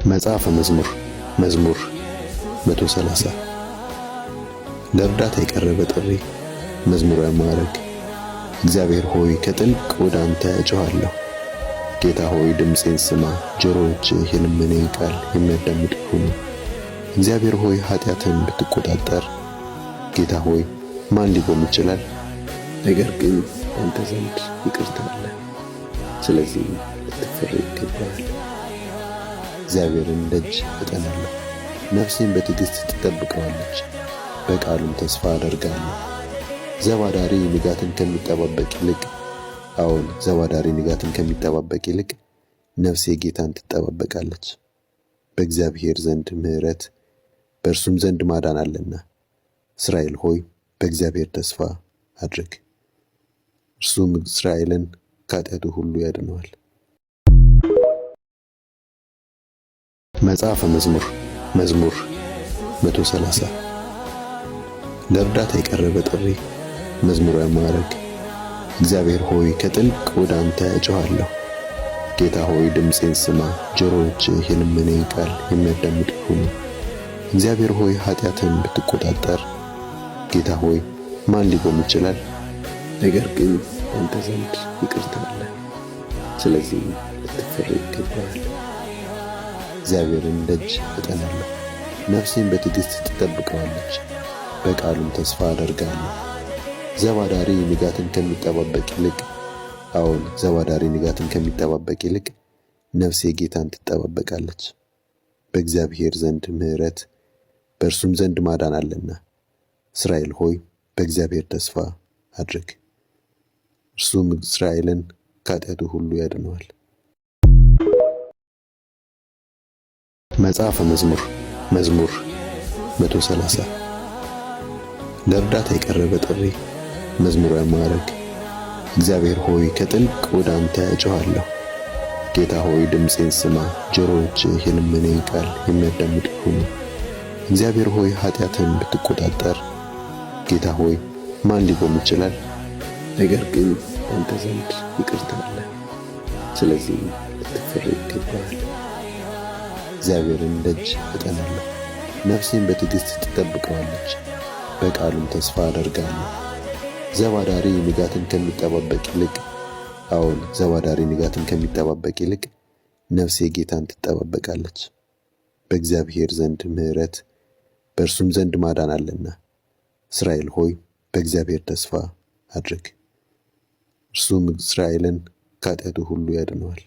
መጽሐፈ መዝሙር 130 ለእርዳታ የቀረበ ጥሪ መዝሙረ ማዕረግ። እግዚአብሔር ሆይ ከጥልቅ ወደ አንተ እጮኻለሁ። ጌታ ሆይ ድምፄን ስማ፣ ጆሮዎችህ የልመናዬን ቃል የሚያዳምጡ ይሁኑ። እግዚአብሔር ሆይ ኃጢአትን ብትቆጣጠር፣ ጌታ ሆይ ማን ሊቆም ይችላል? ነገር ግን በአንተ ዘንድ ይቅርታ አለ፣ ስለዚህ ልትፈራ ይገባሃል። እግዚአብሔርን ደጅ እጠናለሁ፣ ነፍሴን በትዕግሥት ትጠብቀዋለች፣ በቃሉም ተስፋ አደርጋለሁ። ዘባዳሪ ንጋትን ከሚጠባበቅ ይልቅ ዘባዳሪ ንጋትን ከሚጠባበቅ ይልቅ ነፍሴ ጌታን ትጠባበቃለች። በእግዚአብሔር ዘንድ ምሕረት በእርሱም ዘንድ ማዳን አለና። እስራኤል ሆይ በእግዚአብሔር ተስፋ አድርግ፣ እርሱም እስራኤልን ከኃጢአቱ ሁሉ ያድነዋል። መጽሐፈ መዝሙር 130 ለእርዳታ የቀረበ ጥሪ መዝሙረ ማዕረግ። እግዚአብሔር ሆይ ከጥልቅ ወደ አንተ እጮኻለሁ። ጌታ ሆይ ድምፄን ስማ፣ ጆሮዎችህ የልመናዬን ቃል የሚያዳምጡ ይሁኑ። እግዚአብሔር ሆይ ኃጢአትን ብትቆጣጠር፣ ጌታ ሆይ ማን ሊቆም ይችላል? ነገር ግን በአንተ ዘንድ ይቅርታ አለ፣ ስለዚህ ልትፈራ ይገባሃል። እግዚአብሔርን ደጅ እጠናለሁ፣ ነፍሴን በትዕግሥት ትጠብቀዋለች፣ በቃሉም ተስፋ አደርጋለሁ። ዘባዳሪ ንጋትን ከሚጠባበቅ ይልቅ ነፍሴ ጌታን ትጠባበቃለች። በእግዚአብሔር ዘንድ ምሕረት በእርሱም ዘንድ ማዳን አለና። እስራኤል ሆይ በእግዚአብሔር ተስፋ አድርግ፣ እርሱም እስራኤልን ከኃጢአቱ ሁሉ ያድነዋል። መጽሐፈ መዝሙር 130 ለእርዳታ የቀረበ ጥሪ መዝሙረ ማዕረግ። እግዚአብሔር ሆይ ከጥልቅ ወደ አንተ እጮኻለሁ። ጌታ ሆይ ድምፄን ስማ፣ ጆሮዎችህ የልመናዬን ቃል የሚያዳምጡ ይሁኑ። እግዚአብሔር ሆይ ኃጢአትን ብትቆጣጠር፣ ጌታ ሆይ ማን ሊቆም ይችላል? ነገር ግን በአንተ ዘንድ ይቅርታ አለ፣ ስለዚህ ልትፈራ ይገባሃል። እግዚአብሔርን ደጅ እጠናለሁ፣ ነፍሴን በትዕግሥት ትጠብቀዋለች፣ በቃሉም ተስፋ አደርጋለሁ። ዘባዳሪ ንጋትን ከሚጠባበቅ ይልቅ ነፍሴ ጌታን ትጠባበቃለች። በእግዚአብሔር ዘንድ ምሕረት በእርሱም ዘንድ ማዳን አለና። እስራኤል ሆይ በእግዚአብሔር ተስፋ አድርግ፣ እርሱም እስራኤልን ከኃጢአቱ ሁሉ ያድነዋል።